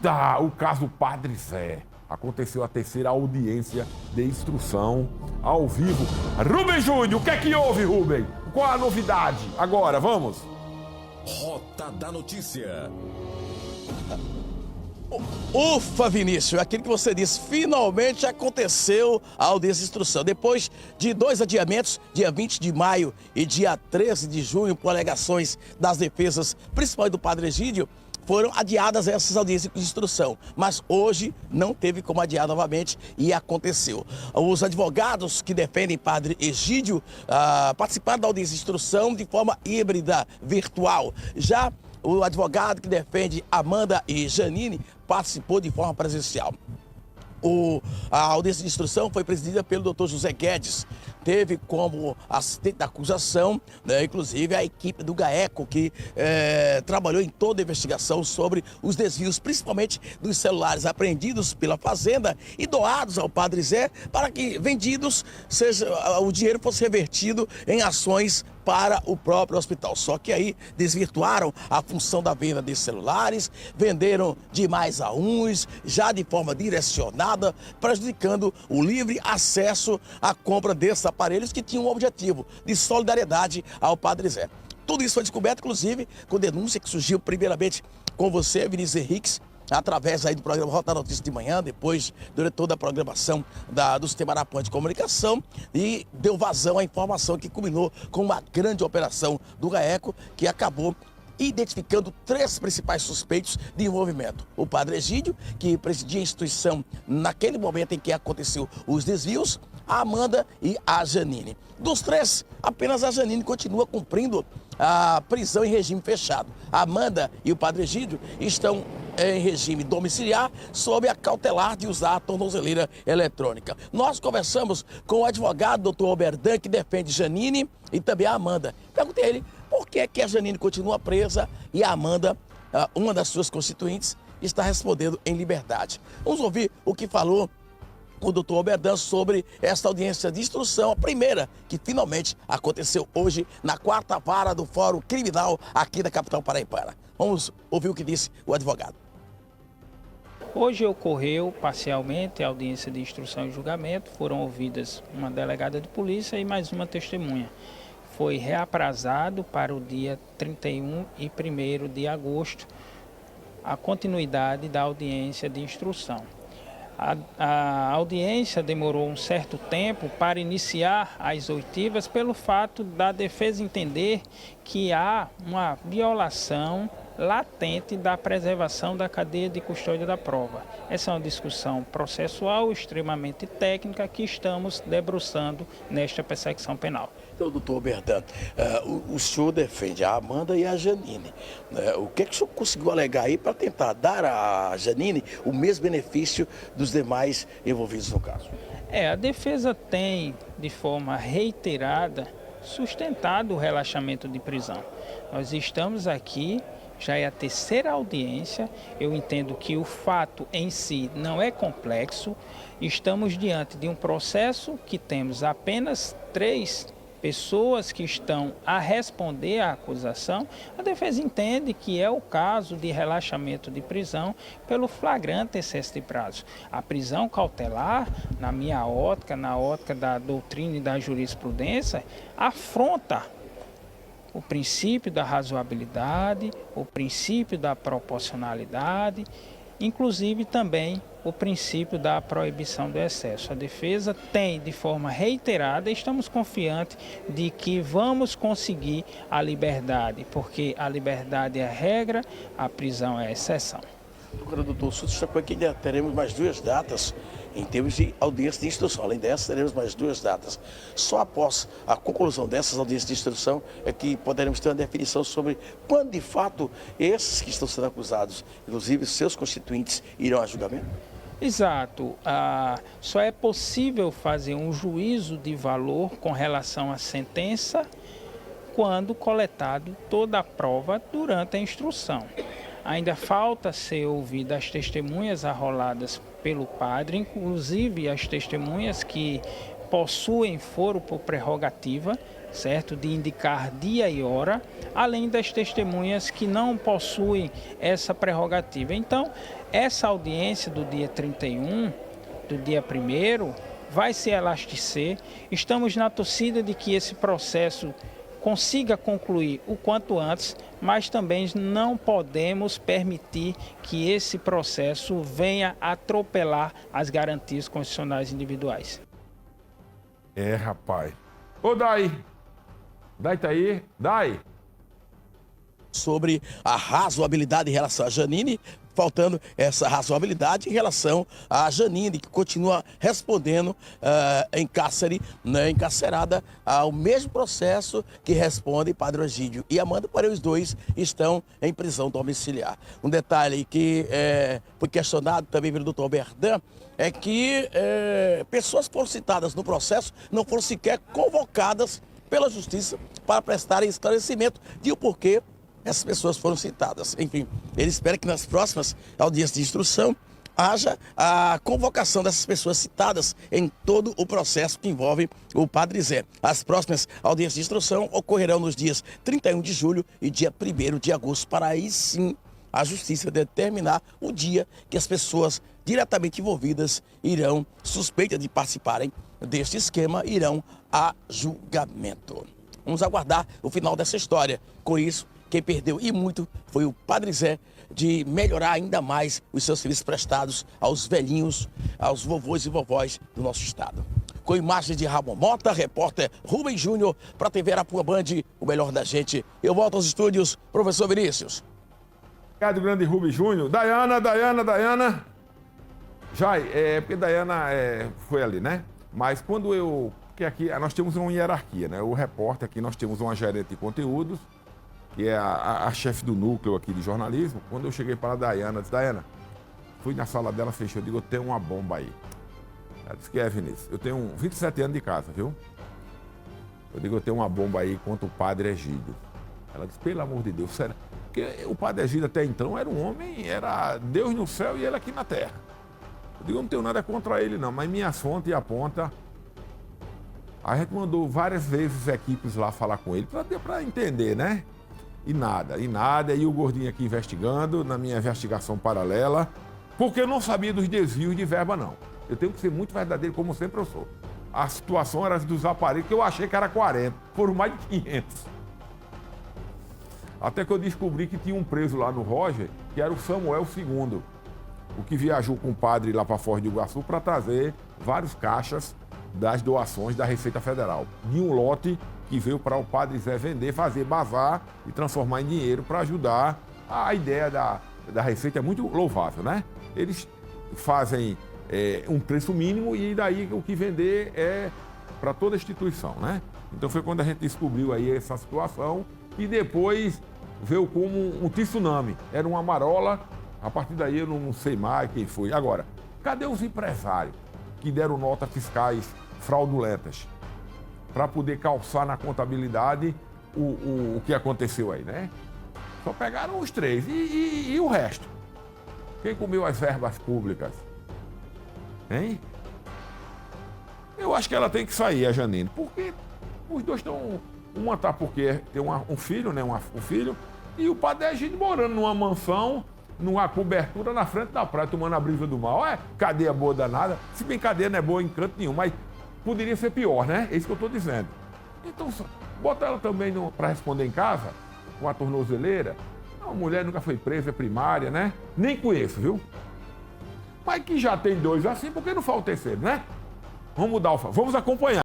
Eita, o caso Padre Zé. Aconteceu a terceira audiência de instrução ao vivo. Rubem Júnior, o que é que houve, Rubem? Qual a novidade? Agora, vamos. Rota da Notícia. Ufa, Vinícius, aquilo que você disse, finalmente aconteceu a audiência de instrução. Depois de 2 adiamentos, dia 20 de maio e dia 13 de junho, por alegações das defesas, principalmente do Padre Egídio, foram adiadas essas audiências de instrução. Mas hoje não teve como adiar novamente e aconteceu. Os advogados que defendem Padre Egídio participaram da audiência de instrução de forma híbrida, virtual. Já o advogado que defende Amanda e Janine participou de forma presencial. A audiência de instrução foi presidida pelo Dr. José Guedes. Teve como assistente da acusação, né, inclusive, a equipe do GAECO, que trabalhou em toda a investigação sobre os desvios, principalmente dos celulares apreendidos pela Fazenda e doados ao Padre Zé, para que vendidos, o dinheiro fosse revertido em ações para o próprio hospital. Só que aí desvirtuaram a função da venda de celulares, venderam de mais a uns, já de forma direcionada, prejudicando o livre acesso à compra desses aparelhos que tinham o objetivo de solidariedade ao Padre Zé. Tudo isso foi descoberto, inclusive, com denúncia que surgiu primeiramente com você, Vinícius Henriques, através aí do programa Rota da Notícia de manhã, depois durante toda a programação do Sistema Arapuã de Comunicação, e deu vazão à informação que culminou com uma grande operação do GAECO, que acabou identificando 3 principais suspeitos de envolvimento. O Padre Egídio, que presidia a instituição naquele momento em que aconteceu os desvios, a Amanda e a Janine. Dos 3, apenas a Janine continua cumprindo a prisão em regime fechado. A Amanda e o Padre Egídio estão em regime domiciliar, sob a cautelar de usar a tornozeleira eletrônica. Nós conversamos com o advogado Dr. Oberdan, que defende Janine e também a Amanda. Perguntei a ele por que a Janine continua presa e a Amanda, uma das suas constituintes, está respondendo em liberdade. Vamos ouvir o que falou o Dr. Oberdan sobre esta audiência de instrução, a primeira que finalmente aconteceu hoje na 4ª vara do Fórum Criminal aqui da capital paraibana. Vamos ouvir o que disse o advogado. Hoje ocorreu parcialmente a audiência de instrução e julgamento, foram ouvidas uma delegada de polícia e mais uma testemunha. Foi reaprazado para o dia 31 e 1º de agosto a continuidade da audiência de instrução. A audiência demorou um certo tempo para iniciar as oitivas pelo fato da defesa entender que há uma violação latente da preservação da cadeia de custódia da prova. Essa é uma discussão processual extremamente técnica que estamos debruçando nesta persecução penal. Então, doutor Oberdan, o senhor defende a Amanda e a Janine. O que é que o senhor conseguiu alegar aí para tentar dar à Janine o mesmo benefício dos demais envolvidos no caso? A defesa tem, de forma reiterada, sustentado o relaxamento de prisão. Nós estamos aqui, já é a terceira audiência, eu entendo que o fato em si não é complexo, estamos diante de um processo que temos apenas 3 pessoas que estão a responder à acusação. A defesa entende que é o caso de relaxamento de prisão pelo flagrante excesso de prazo. A prisão cautelar, na minha ótica, na ótica da doutrina e da jurisprudência, afronta o princípio da razoabilidade, o princípio da proporcionalidade, inclusive também o princípio da proibição do excesso. A defesa tem, de forma reiterada, estamos confiantes de que vamos conseguir a liberdade, porque a liberdade é a regra, a prisão é a exceção. Doutor, o senhor destacou que ainda teremos mais 2 datas em termos de audiência de instrução. Além dessas, teremos mais 2 datas. Só após a conclusão dessas audiências de instrução é que poderemos ter uma definição sobre quando, de fato, esses que estão sendo acusados, inclusive seus constituintes, irão a julgamento? Exato. Só é possível fazer um juízo de valor com relação à sentença quando coletado toda a prova durante a instrução. Ainda falta ser ouvida as testemunhas arroladas pelo padre, inclusive as testemunhas que possuem foro por prerrogativa. certo? De indicar dia e hora, além das testemunhas que não possuem essa prerrogativa. Então, essa audiência do dia 31, do dia 1º, vai se elastecer. Estamos na torcida de que esse processo consiga concluir o quanto antes, mas também não podemos permitir que esse processo venha atropelar as garantias constitucionais individuais. Rapaz. Ô, Dai. Dai tá aí? Dai. Sobre a razoabilidade em relação a Janine, faltando essa razoabilidade em relação a Janine, que continua respondendo em cárcere, né, encarcerada, ao mesmo processo que responde Padre Egídio e Amanda, porém os dois estão em prisão domiciliar. Um detalhe que foi questionado também pelo doutor Berdan é que pessoas que foram citadas no processo não foram sequer convocadas pela Justiça para prestarem esclarecimento de o porquê essas pessoas foram citadas. Enfim, ele espera que nas próximas audiências de instrução haja a convocação dessas pessoas citadas em todo o processo que envolve o Padre Zé. As próximas audiências de instrução ocorrerão nos dias 31 de julho e dia 1º de agosto, para aí sim a Justiça determinar o dia que as pessoas diretamente envolvidas irão, suspeitas de participarem deste esquema, irão a julgamento. Vamos aguardar o final dessa história. Com isso, quem perdeu e muito foi o Padre Zé, de melhorar ainda mais os seus serviços prestados aos velhinhos, aos vovôs e vovós do nosso estado. Com imagens de Ramon Mota, repórter Rubem Júnior, para a TV Arapuã Band, o melhor da gente. Eu volto aos estúdios, professor Vinícius. Obrigado, grande Rubem Júnior. Dayana. Jai, porque Dayana foi ali, né? Mas quando porque aqui nós temos uma hierarquia, né? O repórter aqui, nós temos uma gerente de conteúdos, que é a chefe do núcleo aqui de jornalismo. Quando eu cheguei para a Dayana, eu disse: Dayana, fui na sala dela, fechou, eu digo: eu tenho uma bomba aí. Ela disse: que é, Vinícius? Eu tenho 27 anos de casa, viu? Eu digo: eu tenho uma bomba aí contra o Padre Egídio. Ela disse: pelo amor de Deus, sério. Porque o Padre Egídio até então era um homem, era Deus no céu e ele aqui na terra. Eu digo: eu não tenho nada contra ele não, mas minha fonte aponta. A gente mandou várias vezes equipes lá falar com ele, para entender, né? E nada. E o gordinho aqui investigando, na minha investigação paralela, porque eu não sabia dos desvios de verba, não. Eu tenho que ser muito verdadeiro, como sempre eu sou. A situação era dos aparelhos, que eu achei que era 40, foram mais de 500. Até que eu descobri que tinha um preso lá no Roger, que era o Samuel II, o que viajou com o padre lá para Foz do Iguaçu para trazer vários caixas das doações da Receita Federal. De um lote que veio para o Padre Zé vender, fazer bazar e transformar em dinheiro para ajudar. A ideia da Receita é muito louvável, né? Eles fazem um preço mínimo e daí o que vender é para toda a instituição, né? Então foi quando a gente descobriu aí essa situação e depois veio como um tsunami. Era uma marola, a partir daí eu não sei mais quem foi. Agora, cadê os empresários que deram notas fiscais fraudulentas para poder calçar na contabilidade o que aconteceu aí, né? Só pegaram os 3 e o resto? Quem comeu as verbas públicas? Hein? Eu acho que ela tem que sair, a Janine, porque os dois estão... Uma tá porque tem um filho, né? Um filho, e o Padre Egídio morando numa mansão, numa cobertura na frente da praia, tomando a brisa do mal. Cadeia boa danada. Se bem cadeia não é boa em canto nenhum, mas poderia ser pior, né? É isso que eu estou dizendo. Então, bota ela também para responder em casa, com a tornozeleira. Uma mulher nunca foi presa, é primária, né? Nem conheço, viu? Mas que já tem 2 assim, por que não fala o terceiro, né? Vamos acompanhar.